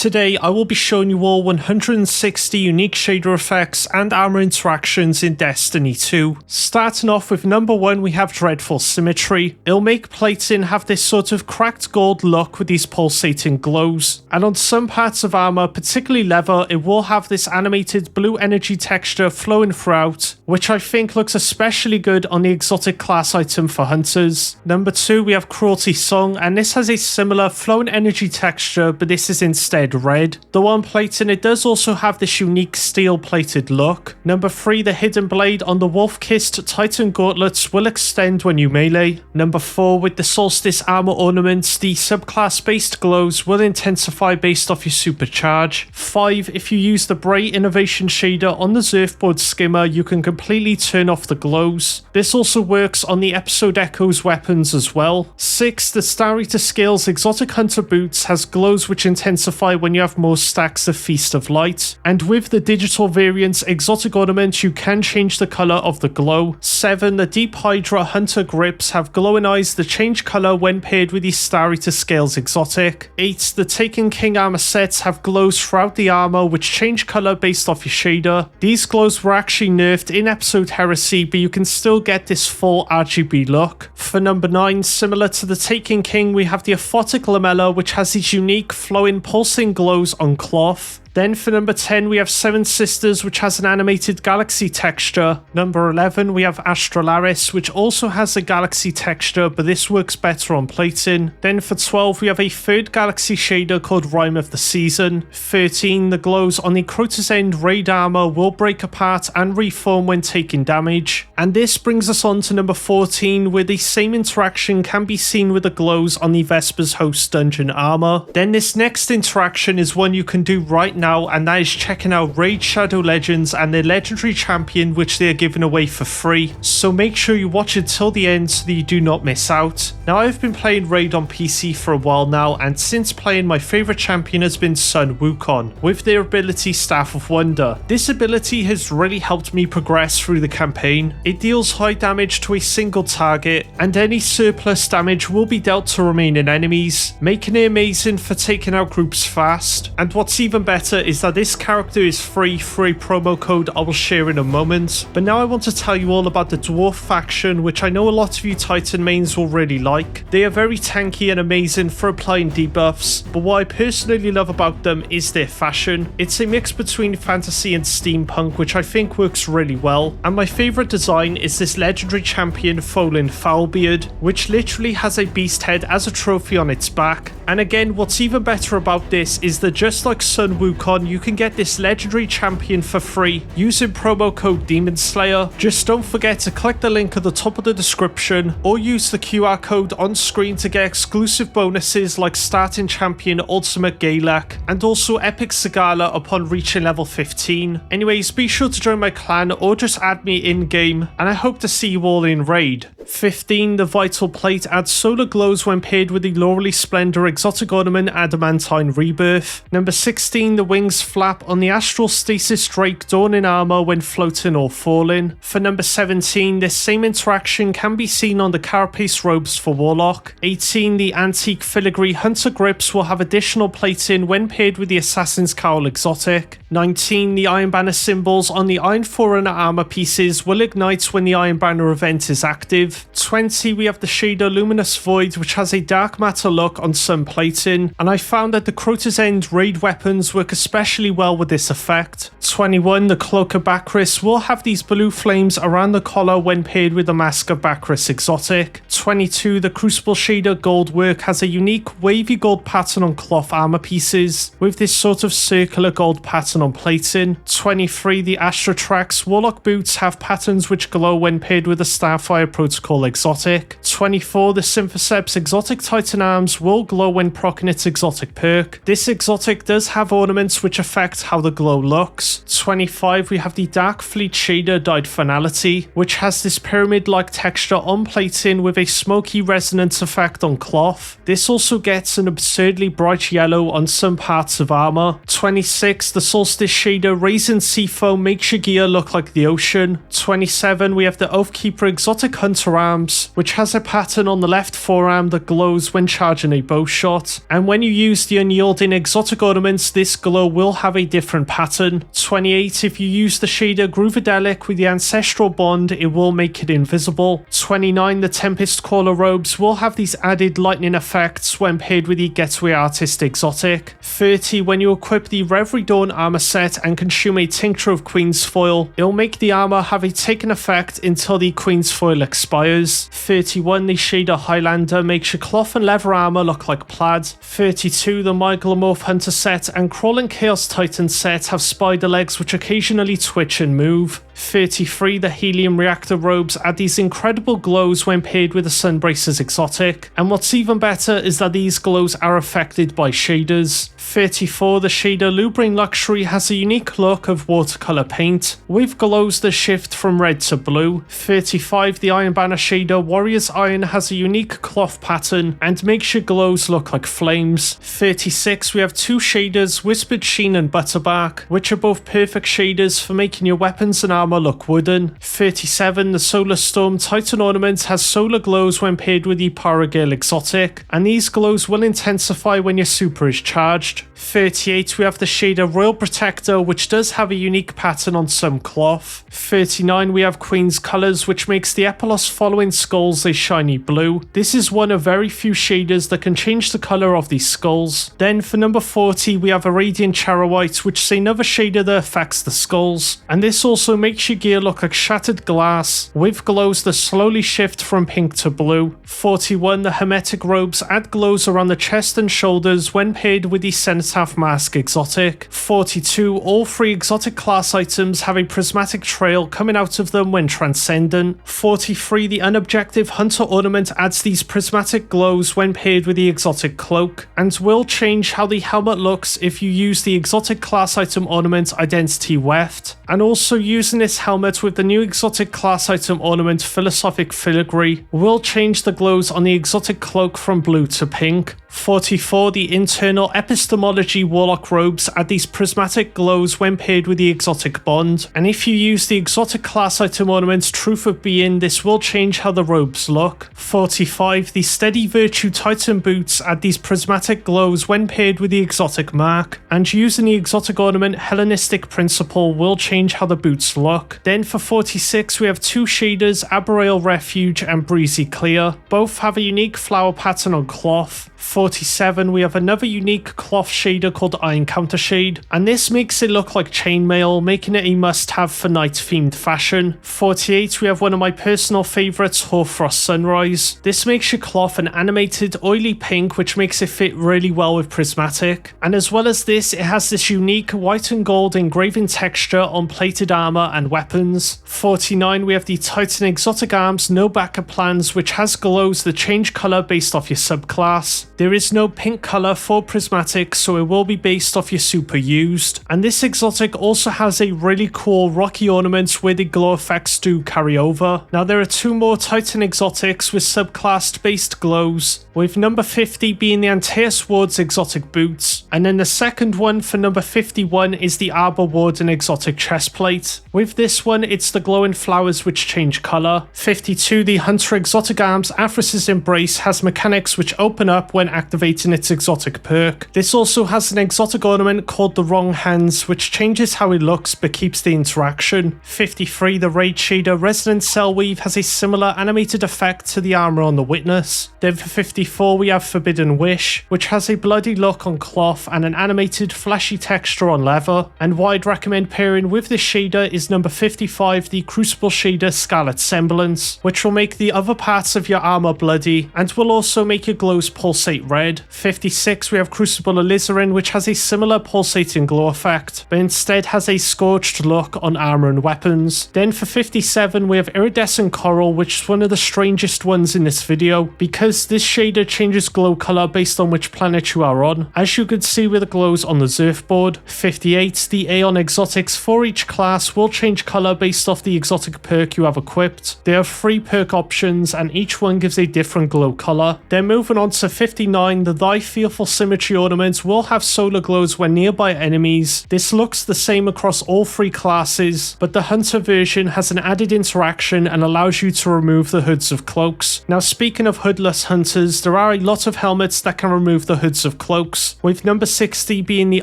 Today I will be showing you all 160 unique shader effects and armor interactions in Destiny 2. Starting off with number 1, we have Dreadful Symmetry. It'll make plating have this sort of cracked gold look with these pulsating glows. And on some parts of armor, particularly leather, it will have this animated blue energy texture flowing throughout, which I think looks especially good on the exotic class item for hunters. Number 2, we have Cruelty Song, and this has a similar flowing energy texture, but this is instead red. Though on plating, it does also have this unique steel plated look. Number 3, the Hidden Blade on the Wolf-Kissed Titan gauntlets will extend when you melee. Number 4, with the Solstice armor ornaments, the subclass based glows will intensify based off your supercharge. 5, if you use the Bray Innovation shader on the Zerfboard skimmer, you can completely turn off the glows. This also works on the Episode Echo's weapons as well. 6, the Star Eater Scales Exotic Hunter boots has glows which intensify when you have more stacks of Feast of Light. And with the digital variant's exotic ornament, you can change the colour of the glow. 7, the Deep Hydra Hunter grips have glowing eyes that change colour when paired with the Star Eater Scales exotic. 8, the Taken King armor sets have glows throughout the armor which change colour based off your shader. These glows were actually nerfed in episode Heresy, but you can still get this full RGB look. For number 9, similar to the Taken King, we have the Aphotic Lamella, which has these unique flowing pulsing glows on cloth. Then for number 10, we have Seven Sisters, which has an animated galaxy texture. Number 11, we have Astrolaris, which also has a galaxy texture, but this works better on plating. Then for 12, we have a third galaxy shader called Rime of the Season. 13, the glows on the Crota's End raid armor will break apart and reform when taking damage. And this brings us on to number 14, where the same interaction can be seen with the glows on the Vespers host dungeon armor. Then this next interaction is one you can do right now, and that is checking out Raid Shadow Legends and their legendary champion, which they are giving away for free. So make sure you watch it till the end so that you do not miss out. Now, I've been playing Raid on PC for a while now, and since playing, my favourite champion has been Sun Wukong with their ability Staff of Wonder. This ability has really helped me progress through the campaign. It deals high damage to a single target, and any surplus damage will be dealt to remaining enemies, making it amazing for taking out groups fast. And what's even better is that this character is free for a promo code I will share in a moment. But now I want to tell you all about the Dwarf faction, which I know a lot of you Titan mains will really like. They are very tanky and amazing for applying debuffs, but what I personally love about them is their fashion. It's a mix between fantasy and steampunk, which I think works really well. And my favourite design is this legendary champion Folin Foulbeard, which literally has a beast head as a trophy on its back. And again, what's even better about this is that just like Sun Wukong, you can get this legendary champion for free using promo code Demon Slayer. Just don't forget to click the link at the top of the description or use the QR code on screen to get exclusive bonuses like starting champion Ultimate Galek and also epic Zargala upon reaching level 15. Anyways, be sure to join my clan or just add me in game, and I hope to see you all in Raid. 15, the Vital Plate adds solar glows when paired with the Laurely Splendor exotic ornament Adamantine Rebirth. Number 16, the Wings flap on the Astral Stasis Drake Dawning armor when floating or falling. For number 17, this same interaction can be seen on the Carapace robes for Warlock. 18, the Antique Filigree Hunter grips will have additional plating when paired with the Assassin's Cowl exotic. 19, the Iron Banner symbols on the Iron Forerunner armor pieces will ignite when the Iron Banner event is active. 20, we have the shader Luminous Void, which has a dark matter look on some plating, and I found that the Crota's End raid weapons work especially well with this effect. 21, the Cloak of Bacchus will have these blue flames around the collar when paired with the Mask of Bacchus exotic. 22, the Crucible shader Goldwork has a unique wavy gold pattern on cloth armor pieces with this sort of circular gold pattern on plating. 23, the Astrotrax Warlock boots have patterns which glow when paired with the Starfire Protocol exotic. 24, the Symphoseps exotic Titan arms will glow when proccing its exotic perk. This exotic does have ornaments which affect how the glow looks. glows. 25, we have the Dark Fleet shader dyed Finality, which has this pyramid-like texture on plating with a smoky resonance effect on cloth. This also gets an absurdly bright yellow on some parts of armor. 26, the Solstice shader Raisin Seafoam makes your gear look like the ocean. 27, we have the Oathkeeper Exotic Hunter Arms, which has a pattern on the left forearm that glows when charging a bow shot. And when you use the Unyielding Exotic Ornaments, this glow will have a different pattern. 28, if you use the shader Groovedelic with the Ancestral Bond, it will make it invisible. 29, the Tempest Caller robes will have these added lightning effects when paired with the Getaway Artist Exotic. 30, when you equip the Reverie Dawn armor set and consume a Tincture of Queen's Foil, it'll make the armor have a taken effect until the Queen's Foil expires. 31, the shader Highlander makes your cloth and leather armor look like plaid. 32, the Myglomorph Hunter set and Crawling Chaos Titan set have spider legs which occasionally twitch and move. 33, the Helium Reactor robes add these incredible glows when paired with the Sunbracer's exotic, and what's even better is that these glows are affected by shaders. 34, the shader Lubrine Luxury has a unique look of watercolor paint, with glows that shift from red to blue. 35, the Iron Banner shader Warrior's Iron has a unique cloth pattern and makes your glows look like flames. 36, we have two shaders, Whispered Sheen and Butterbark, which are both perfect shaders for making your weapons and armor look wooden. 37, the Solar Storm Titan Ornament has solar glows when paired with the Paragale exotic, and these glows will intensify when your super is charged. 38, we have the shader Royal Protector, which does have a unique pattern on some cloth. 39, we have Queen's Colours, which makes the Epilos following skulls a shiny blue. This is one of very few shaders that can change the colour of these skulls. Then for number 40, we have a Radiant Charoite, which is another shader that affects the skulls, and this also makes your gear look like shattered glass, with glows that slowly shift from pink to blue. 41, the Hermetic robes add glows around the chest and shoulders when paired with the Cenotaph Mask exotic. 42, all three exotic class items have a prismatic trail coming out of them when transcendent. 43, the Unobjective Hunter ornament adds these prismatic glows when paired with the exotic cloak, and will change how the helmet looks if you use the exotic class item ornament Identity Weft. And also using this helmet with the new exotic class item ornament Philosophic Filigree will change the glows on the exotic cloak from blue to pink. 44, the internal Epistemology Warlock robes add these prismatic glows when paired with the exotic bond, and if you use the exotic class item ornament Truth of Being, this will change how the robes look. 45, the Steady Virtue Titan boots add these prismatic glows when paired with the exotic mark, and using the exotic ornament Hellenistic Principle will change how the boots look. Then for 46, we have two shaders, Arboreal Refuge and Breezy Clear. Both have a unique flower pattern on cloth. 47, we have another unique cloth shader called Iron Countershade, and this makes it look like chainmail, making it a must-have for night-themed fashion. 48, we have one of my personal favourites, Hoarfrost Sunrise. This makes your cloth an animated, oily pink, which makes it fit really well with prismatic. And as well as this, it has this unique white and gold engraving texture on plated armour and weapons. 49, we have the Titan Exotic Arms No Backup Plans, which has glows that change colour based off your subclass. There is no pink colour for prismatic, so it will be based off your super used. And this exotic also has a really cool rocky ornament where the glow effects do carry over. Now there are two more Titan exotics with subclass based glows, with number 50 being the Antaeus Ward's exotic boots, and then the second one for number 51 is the Arbor Warden exotic chestplate. With this one, it's the glowing flowers which change colour. 52, the Hunter Exotic Arms Aphrodite's Embrace has mechanics which open up when activating its exotic perk. This also has an exotic ornament called the Wrong Hands, which changes how it looks but keeps the interaction. 53, the Raid shader Resonant Cell Weave has a similar animated effect to the armor on the Witness. Then for 54, we have Forbidden Wish, which has a bloody look on cloth and an animated flashy texture on leather. And why I'd recommend pairing with this shader is number 55, the Crucible shader Scarlet Semblance, which will make the other parts of your armor bloody and will also make your glows pulsate red. 56, we have Crucible Alizarin, which has a similar pulsating glow effect, but instead has a scorched look on armor and weapons. Then for 57, we have Iridescent Coral, which is one of the strangest ones in this video, because this shader shader changes glow color based on which planet you are on, as you could see with the glows on the Zerf board. 58, the Aeon exotics for each class will change color based off the exotic perk you have equipped. There are 3 perk options and each one gives a different glow color. Then moving on to 59, the Thy Fearful Symmetry ornament will have solar glows when nearby enemies. This looks the same across all 3 classes, but the Hunter version has an added interaction and allows you to remove the hoods of cloaks. Now speaking of hoodless hunters, there are a lot of helmets that can remove the hoods of cloaks, with number 60 being the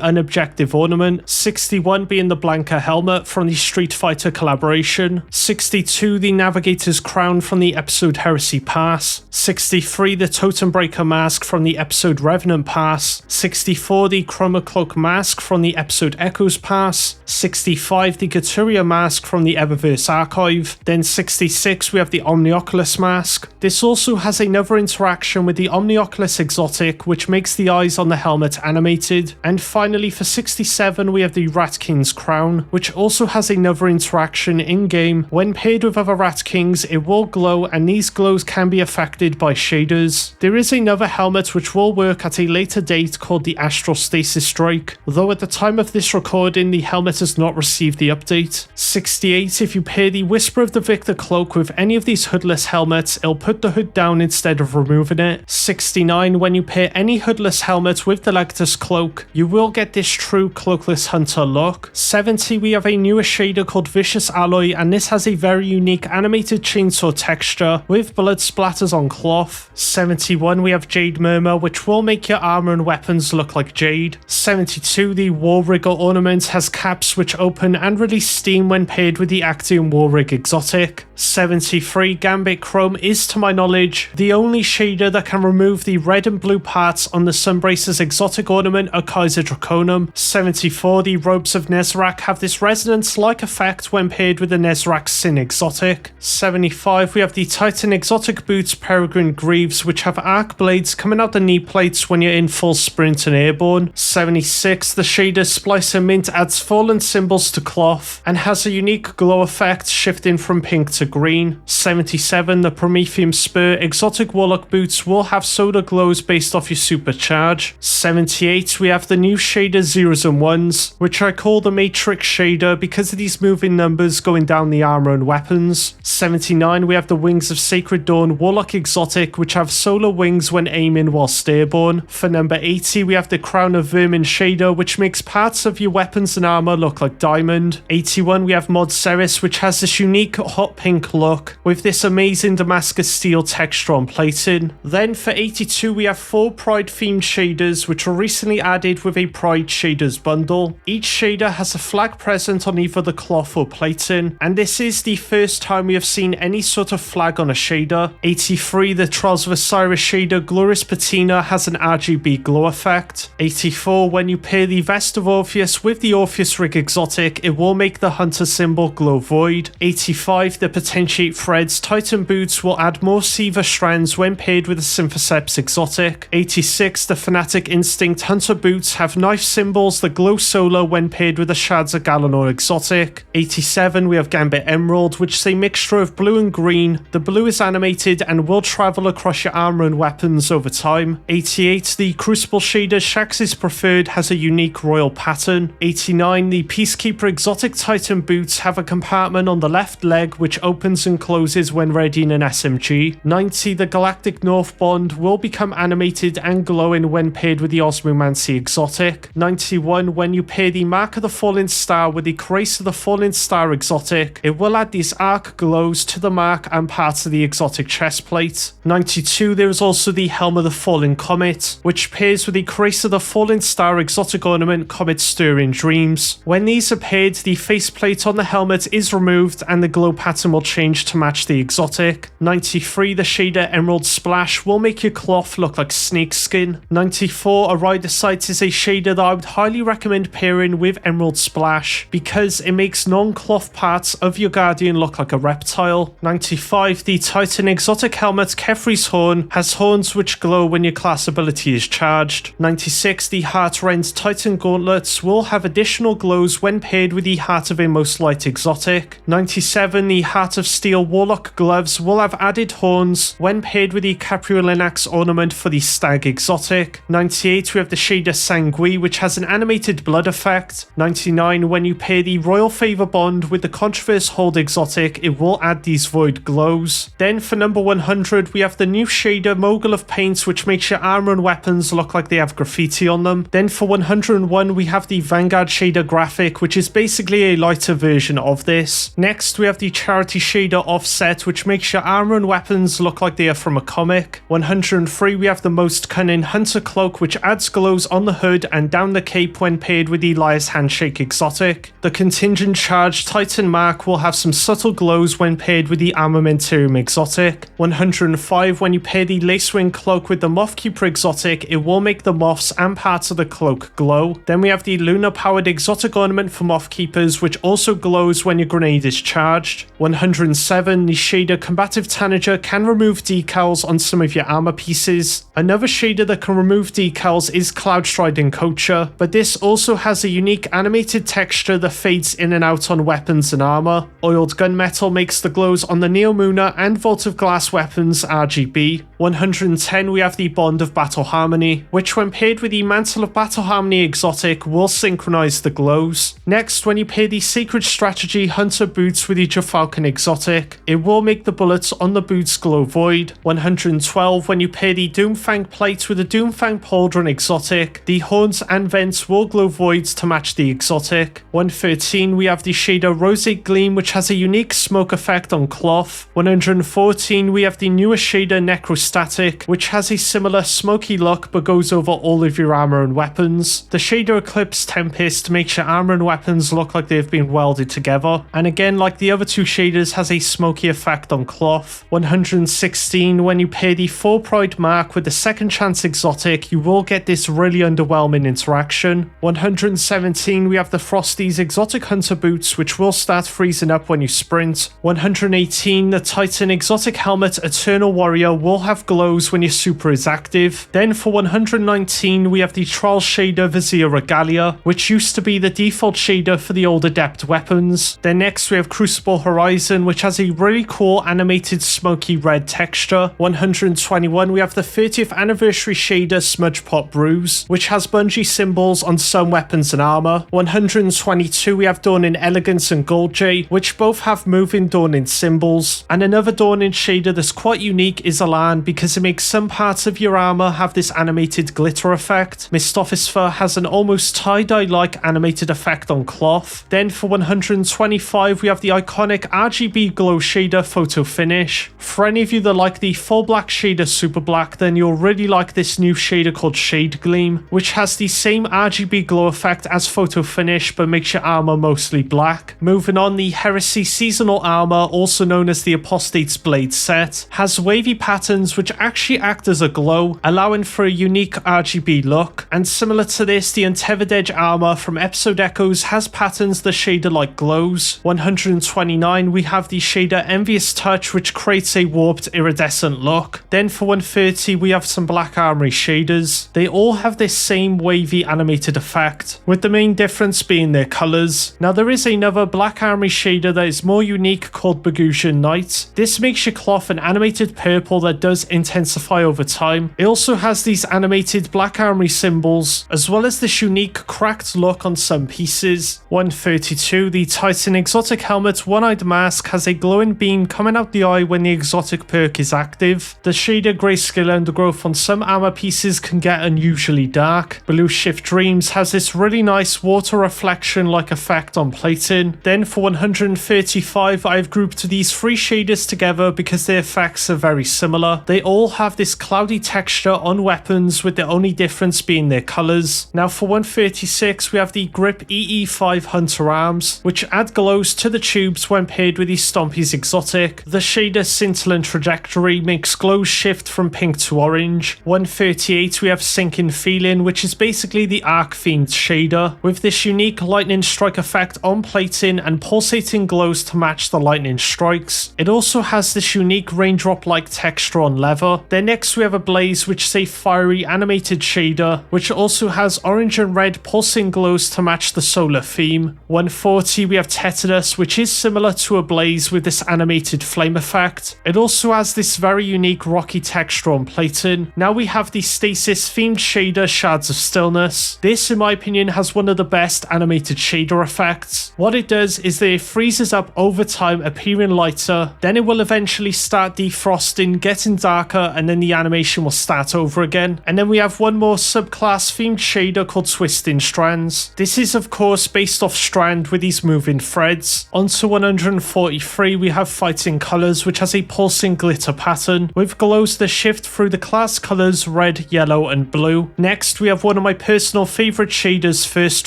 Unobjective ornament, 61 being the Blanca helmet from the Street Fighter collaboration, 62 the Navigator's crown from the episode Heresy pass, 63 the Totem Breaker mask from the episode Revenant pass, 64 the Chroma Cloak mask from the episode Echoes pass, 65 the Gaturia mask from the Eververse archive, then 66 we have the Omnioculus mask. This also has another interaction with the Omnioculus exotic, which makes the eyes on the helmet animated. And finally for 67 we have the Rat King's crown, which also has another interaction in-game. When paired with other Rat Kings, it will glow, and these glows can be affected by shaders. There is another helmet which will work at a later date called the Astral Stasis Strike, though at the time of this recording the helmet has not received the update. 68, if you pair the Whisper of the Victor cloak with any of these hoodless helmets, it'll put the hood down instead of removing it. 69, when you pair any hoodless helmet with the Legatus cloak, you will get this true cloakless hunter look. 70, we have a newer shader called Vicious Alloy, and this has a very unique animated chainsaw texture with blood splatters on cloth. 71, we have Jade Murmur, which will make your armor and weapons look like jade. 72, the War Rigger ornament has caps which open and release steam when paired with the Actium War Rig exotic. 73, Gambit Chrome is, to my knowledge, the only shader that can remove the red and blue parts on the Sunbracer's exotic ornament Kaiser Draconum. 74, the Robes of Nezrak have this resonance-like effect when paired with the Nezrak Sin exotic. 75, we have the Titan exotic boots Peregrine Greaves, which have arc blades coming out the knee plates when you're in full sprint and airborne. 76, the shader Splicer Mint adds fallen symbols to cloth and has a unique glow effect shifting from pink to green. 77, the Prometheum Spur exotic Warlock boots will have solar glows based off your supercharge. 78, we have the new shader Zeros and Ones, which I call the Matrix shader because of these moving numbers going down the armor and weapons. 79, we have the Wings of Sacred Dawn Warlock exotic, which have solar wings when aiming whilst airborne. For number 80, we have the Crown of Vermin shader, which makes parts of your weapons and armor look like diamond. 81, we have Mod Ceres, which has this unique hot pink look with this amazing Damascus steel texture on plating. Then for 82, we have 4 Pride themed shaders, which were recently added with a Pride shaders bundle. Each shader has a flag present on either the cloth or plating, and this is the first time we have seen any sort of flag on a shader. 83, the Trials of Osiris shader Glorious Patina has an RGB glow effect. 84, when you pair the Vest of Orpheus with the Orpheus Rig exotic, it will make the Hunter symbol glow void. 85, the Potentiate Threads Titan boots will add more Siva strands when paired with the Synthoceps exotic. 86, the Fanatic Instinct Hunter boots have knife symbols that glow solar when paired with the Shadza Galanor exotic. 87, we have Gambit Emerald, which is a mixture of blue and green. The blue is animated and will travel across your armor and weapons over time. 88, the Crucible shader Shax's Preferred has a unique royal pattern. 89, the Peacekeeper exotic Titan boots have a compartment on the left leg which opens and closes when readying an SMG. 90, the Galactic North Bond will become animated and glowing when paired with the Osmomancy exotic. 91, when you pair the Mark of the Fallen Star with the Grace of the Fallen Star exotic, it will add these arc glows to the mark and parts of the exotic chestplate. 92, there is also the Helm of the Fallen Comet, which pairs with the Grace of the Fallen Star exotic ornament Comet Stirring Dreams. When these are paired, the faceplate on the helmet is removed and the glow pattern will change to match the exotic. 93, the shader Emerald Splash will make your cloth look like snake skin. 94, a Rider Sight is a shader that I would highly recommend pairing with Emerald Splash because it makes non-cloth parts of your Guardian look like a reptile. 95, the Titan exotic helmet Kefri's Horn has horns which glow when your class ability is charged. 96, the Heartrend Titan gauntlets will have additional glows when paired with the Heart of Most Light exotic. 97, the Heart of Steel Warlock gloves will have added horns when paired with the Capriola's Dueling Axe ornament for the Stag exotic. 98 we have the shader Sanguis, which has an animated blood effect. 99 when you pair the Royal Favor Bond with the Controverse Hold exotic, it will add these void glows. Then for number 100 we have the new shader Mogul of Paint, which makes your armor and weapons look like they have graffiti on them. Then for 101 we have the Vanguard shader graphic, which is basically a lighter version of this. Next we have the Charity shader Offset, which makes your armor and weapons look like they are from a comic. 103 we have the Most Cunning Hunter cloak, which adds glows on the hood and down the cape when paired with the Liar's Handshake exotic. The Contingent Charge Titan mark will have some subtle glows when paired with the Armamentarium exotic. 105 when you pair the Lacewing cloak with the Moth Keeper exotic, it will make the moths and parts of the cloak glow. Then we have the Lunar powered exotic ornament for Moth Keepers, which also glows when your grenade is charged. 107 the shader Combative Tanager can remove decals on some of your armor pieces. Another shader that can remove decals is Cloudstride Encoacher, but this also has a unique animated texture that fades in and out on weapons and armor. Oiled Gunmetal makes the glows on the Neomuna and Vault of Glass weapons RGB. 110 we have the Bond of Battle Harmony, which when paired with the Mantle of Battle Harmony exotic will synchronize the glows. Next, when you pair the Sacred Strategy Hunter boots with the Jafalcon exotic, it will make the bullets on the boots glow void. 112 when you pair the Doomfang plate with the Doomfang Pauldron exotic, the horns and vents will glow voids to match the exotic. 113 we have the shader Roseate Gleam, which has a unique smoke effect on cloth. 114 we have the newer shader Necrostatic, which has a similar smoky look but goes over all of your armor and weapons. The shader Eclipse Tempest makes your armor and weapons look like they've been welded together, and again like the other two shaders has a smoky effect on cloth. 116 when you pair the Full Pride mark with the Second Chance exotic, you will get this really underwhelming interaction. 117 we have the Frosty's exotic hunter boots, which will start freezing up when you sprint. 118 the Titan exotic helmet Eternal Warrior will have glows when your super is active. Then for 119 we have the Troll shader Vizier Regalia, which used to be the default shader for the old Adept weapons. Then next we have Crucible Horizon, which has a really cool animated smoky red texture. 121 we have the 30th anniversary shader Smudge Pot Bruise, which has Bungie symbols on some weapons and armor. 122 we have Dawning Elegance and Gold Jay, which both have moving Dawning symbols. And another Dawning shader that's quite unique is Alan, because it makes some parts of your armor have this animated glitter effect. Mistophisfer has an almost tie-dye like animated effect on cloth. Then for 125 we have the iconic RGB glow shader Photo Finish. For any of you that like the full black shader Superblack, then you'll really like this new shader called Shade Gleam, which has the same RGB glow effect as Photo Finish but makes your armor mostly black. Moving on, the Heresy seasonal armor, also known as the Apostate's Blade set, has wavy patterns which actually act as a glow, allowing for a unique RGB look. And similar to this, the Untethered Edge armor from Episode Echoes has patterns that shader like glows. 129 we have the shader Envious Touch, which creates a warped iridescent look. Then for 130 we have some Black Armory shaders. They all have this same wavy animated effect, with the main difference being their colors. Now there is another Black Armory shader that is more unique called Bogosian Night. This makes your cloth an animated purple that does intensify over time. It also has these animated Black Armory symbols, as well as this unique cracked look on some pieces. 132 the Titan exotic helmet One-Eyed Mask has a glowing beam coming out the eye when the exotic perk is active. The shader Grayscale Undergrowth on some armor pieces can get unusually dark. Blue Shift Dreams has this really nice water reflection like effect on plating. Then for 135 I've grouped these three shaders together because their effects are very similar. They all have this cloudy texture on weapons, with the only difference being their colors. Now for 136 we have the Grip EE5 Hunter arms, which add glows to the tubes when paired with the Stompy's exotic. The shader Scintillant Trajectory makes glows shift from pink to orange. 138 we have Sinking Feeling, which is basically the Arc Fiend shader, with this unique lightning strike effect on plating and pulsating glows to match the lightning strikes. It also has this unique raindrop like texture on leather. Then next we have Ablaze, which is a fiery animated shader, which also has orange and red pulsing glows to match the solar theme. 140 we have Tetanus, which is similar to Ablaze with this animated flame effect. It also has this very unique rocky rocky texture on plating. Now we have the stasis themed shader Shards of Stillness. This in my opinion has one of the best animated shader effects. What it does is that it freezes up over time, appearing lighter, then it will eventually start defrosting, getting darker, and then the animation will start over again. And then we have one more subclass themed shader called Twisting Strands. This is of course based off Strand with these moving threads. Onto 143 we have Fighting Colors, which has a pulsing glitter pattern with glows that shift through the class colors red, yellow, and blue. Next we have one of my personal favorite shaders, First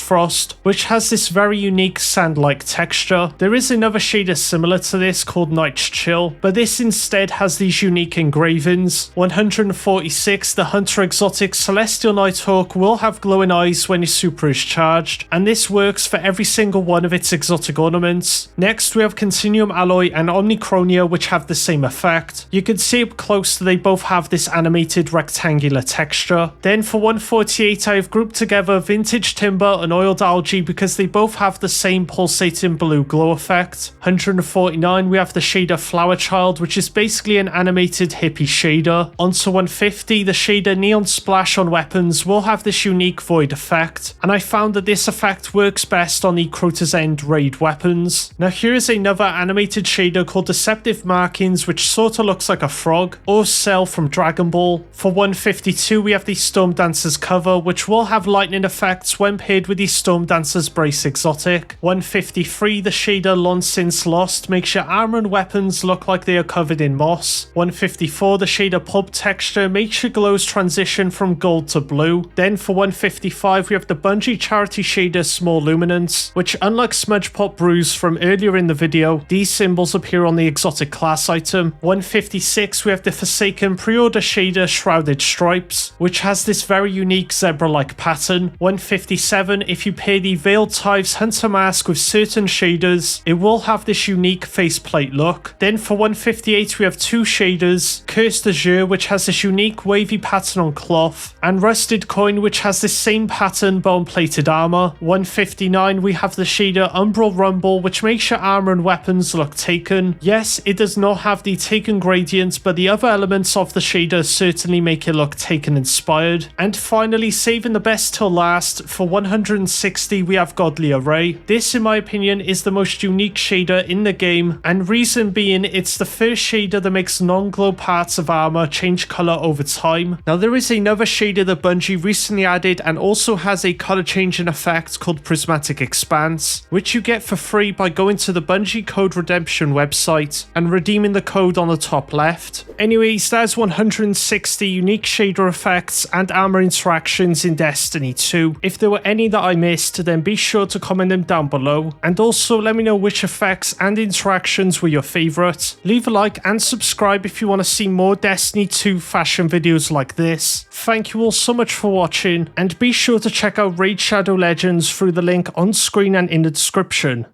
Frost, which has this very unique sand-like texture. There is another shader similar to this called Night's Chill, but this instead has these unique engravings. 146, the Hunter Exotic Celestial Nighthawk will have glowing eyes when his super is charged, and this works for every single one of its exotic ornaments. Next we have Continuum Alloy and Omnichronia, which have the same effect. You can see up close that they both have this animated rectangular texture. Then for 148 I have grouped together Vintage Timber and Oiled Algae because they both have the same pulsating blue glow effect. 149 we have the shader Flower Child, which is basically an animated hippie shader. Onto 150, the shader Neon Splash on weapons will have this unique void effect, and I found that this effect works best on the Crota's End raid weapons. Now here is another animated shader called Deceptive Markings, which sorta looks like a frog, or Cell from Dragon Ball. For 152 we have the Storm Dancer's cover, which will have lightning effects when paired with the Storm Dancer's Brace exotic. 153, the shader Long Since Lost makes your armor and weapons look like they are covered in moss. 154, the shader Pulp texture makes your glows transition from gold to blue. Then for 155 we have the Bungie charity shader Small Luminance, which unlike Smudge Pop Bruise from earlier in the video, these symbols appear on the exotic class item. 156 we have the Forsaken pre-order shader Shrouded Stripes, which has this very unique zebra-like pattern. 157, if you pair the Veiled Tithes Hunter Mask with certain shaders, it will have this unique faceplate look. Then for 158 we have two shaders, Cursed Azure, which has this unique wavy pattern on cloth, and Rusted Coin, which has this same pattern but on plated armor. 159 we have the shader Umbral Rumble, which makes your armor and weapons look taken. Yes, it does not have the taken gradient, but the other elements of the shader certainly make it look taken inspired. And finally, saving the best till last, for 160 we have Godly Array. This in my opinion is the most unique shader in the game, and reason being it's the first shader that makes non-glow parts of armor change color over time. Now there is another shader that Bungie recently added and also has a color changing effect called Prismatic Expanse, which you get for free by going to the Bungie Code Redemption website and redeeming the code on the top left. Anyways, there's 160 unique shader effects and armor interactions in Destiny 2. If there were any that I missed, then be sure to comment them down below, and also let me know which effects and interactions were your favorite. Leave a like and subscribe if you want to see more Destiny 2 fashion videos like this. Thank you all so much for watching, and be sure to check out Raid Shadow Legends through the link on screen and in the description.